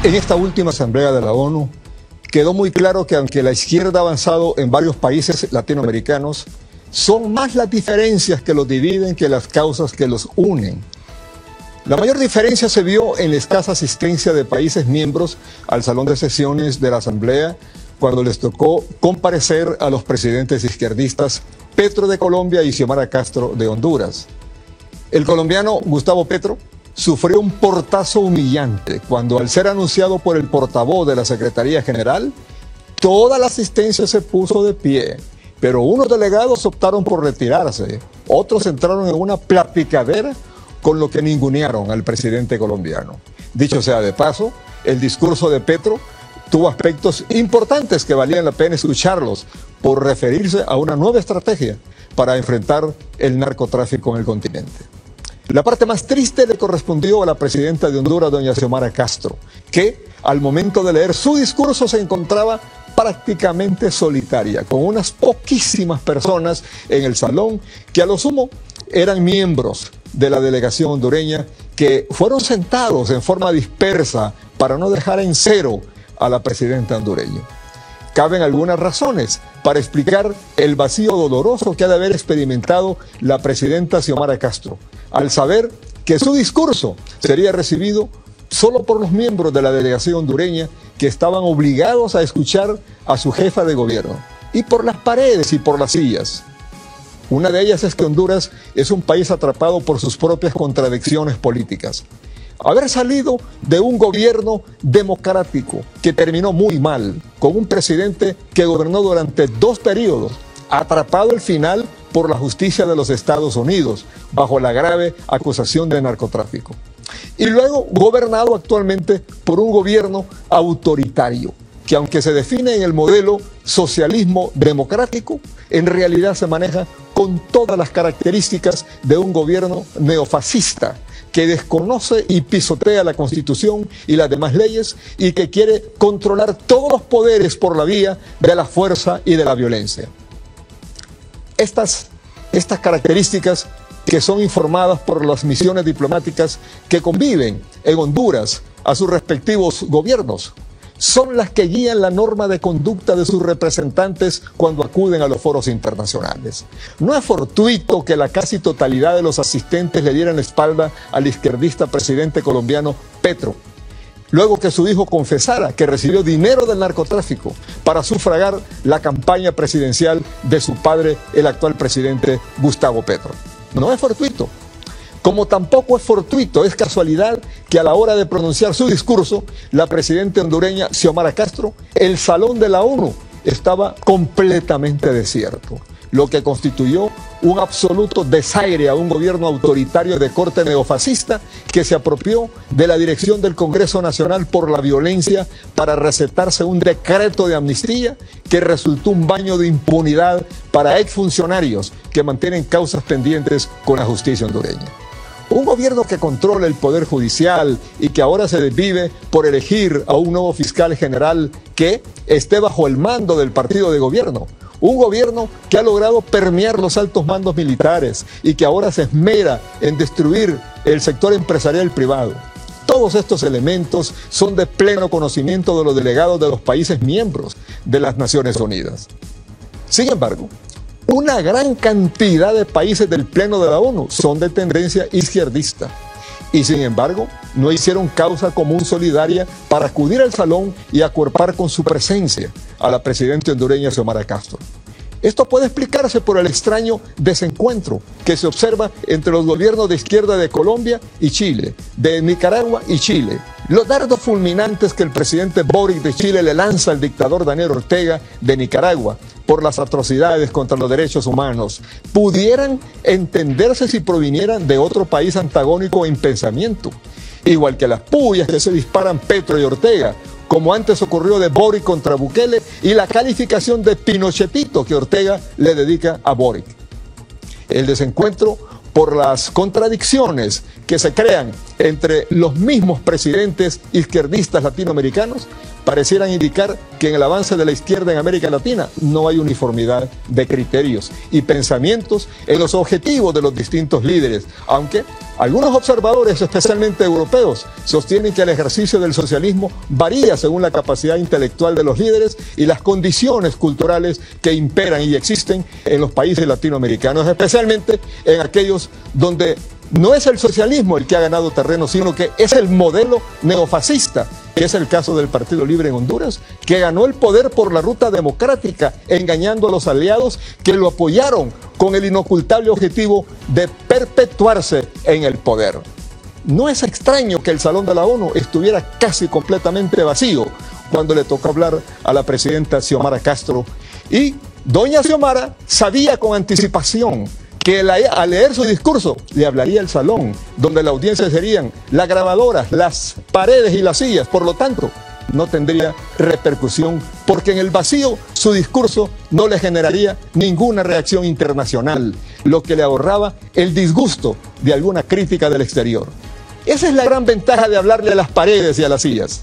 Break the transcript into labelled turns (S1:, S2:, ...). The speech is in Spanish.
S1: En esta última asamblea de la ONU quedó muy claro que aunque la izquierda ha avanzado en varios países latinoamericanos, son más las diferencias que los dividen que las causas que los unen. La mayor diferencia se vio en la escasa asistencia de países miembros al salón de sesiones de la asamblea cuando les tocó comparecer a los presidentes izquierdistas Petro de Colombia y Xiomara Castro de Honduras. El colombiano Gustavo Petro sufrió un portazo humillante cuando, al ser anunciado por el portavoz de la Secretaría General, toda la asistencia se puso de pie, pero unos delegados optaron por retirarse, otros entraron en una platicadera con lo que ningunearon al presidente colombiano. Dicho sea de paso, el discurso de Petro tuvo aspectos importantes que valían la pena escucharlos por referirse a una nueva estrategia para enfrentar el narcotráfico en el continente. La parte más triste le correspondió a la presidenta de Honduras, doña Xiomara Castro, que al momento de leer su discurso se encontraba prácticamente solitaria, con unas poquísimas personas en el salón que a lo sumo eran miembros de la delegación hondureña que fueron sentados en forma dispersa para no dejar en cero a la presidenta hondureña. Caben algunas razones para explicar el vacío doloroso que ha de haber experimentado la presidenta Xiomara Castro, al saber que su discurso sería recibido solo por los miembros de la delegación hondureña que estaban obligados a escuchar a su jefa de gobierno, y por las paredes y por las sillas. Una de ellas es que Honduras es un país atrapado por sus propias contradicciones políticas. Haber salido de un gobierno democrático que terminó muy mal, con un presidente que gobernó durante 2 periodos, atrapado al final por la justicia de los Estados Unidos, bajo la grave acusación de narcotráfico. Y luego gobernado actualmente por un gobierno autoritario, que aunque se define en el modelo socialismo democrático, en realidad se maneja con todas las características de un gobierno neofascista, que desconoce y pisotea la Constitución y las demás leyes y que quiere controlar todos los poderes por la vía de la fuerza y de la violencia. Estas características, que son informadas por las misiones diplomáticas que conviven en Honduras a sus respectivos gobiernos, son las que guían la norma de conducta de sus representantes cuando acuden a los foros internacionales. No es fortuito que la casi totalidad de los asistentes le dieran la espalda al izquierdista presidente colombiano Petro, luego que su hijo confesara que recibió dinero del narcotráfico para sufragar la campaña presidencial de su padre, el actual presidente Gustavo Petro. No es fortuito. Como tampoco es fortuito, es casualidad que a la hora de pronunciar su discurso, la presidenta hondureña Xiomara Castro, el salón de la ONU estaba completamente desierto, lo que constituyó un absoluto desaire a un gobierno autoritario de corte neofascista que se apropió de la dirección del Congreso Nacional por la violencia para recetarse un decreto de amnistía que resultó un baño de impunidad para exfuncionarios que mantienen causas pendientes con la justicia hondureña. Un gobierno que controla el poder judicial y que ahora se desvive por elegir a un nuevo fiscal general que esté bajo el mando del partido de gobierno. Un gobierno que ha logrado permear los altos mandos militares y que ahora se esmera en destruir el sector empresarial privado. Todos estos elementos son de pleno conocimiento de los delegados de los países miembros de las Naciones Unidas. Sin embargo, una gran cantidad de países del Pleno de la ONU son de tendencia izquierdista y, sin embargo, no hicieron causa común solidaria para acudir al salón y acuerpar con su presencia a la presidenta hondureña Xiomara Castro. Esto puede explicarse por el extraño desencuentro que se observa entre los gobiernos de izquierda de Colombia y Chile, de Nicaragua y Chile. Los dardos fulminantes que el presidente Boric de Chile le lanza al dictador Daniel Ortega de Nicaragua por las atrocidades contra los derechos humanos pudieran entenderse si provinieran de otro país antagónico en pensamiento, igual que las pullas que se disparan Petro y Ortega, como antes ocurrió de Boric contra Bukele, y la calificación de Pinochetito que Ortega le dedica a Boric. El desencuentro por las contradicciones que se crean entre los mismos presidentes izquierdistas latinoamericanos parecieran indicar que en el avance de la izquierda en América Latina no hay uniformidad de criterios y pensamientos en los objetivos de los distintos líderes, aunque algunos observadores, especialmente europeos, sostienen que el ejercicio del socialismo varía según la capacidad intelectual de los líderes y las condiciones culturales que imperan y existen en los países latinoamericanos, especialmente en aquellos donde no es el socialismo el que ha ganado terreno, sino que es el modelo neofascista, que es el caso del Partido Libre en Honduras, que ganó el poder por la ruta democrática, engañando a los aliados que lo apoyaron con el inocultable objetivo de perpetuarse en el poder. No es extraño que el Salón de la ONU estuviera casi completamente vacío cuando le tocó hablar a la presidenta Xiomara Castro, y doña Xiomara sabía con anticipación que al leer su discurso le hablaría el salón, donde la audiencia serían las grabadoras, las paredes y las sillas. Por lo tanto, no tendría repercusión, porque en el vacío su discurso no le generaría ninguna reacción internacional, lo que le ahorraba el disgusto de alguna crítica del exterior. Esa es la gran ventaja de hablarle a las paredes y a las sillas.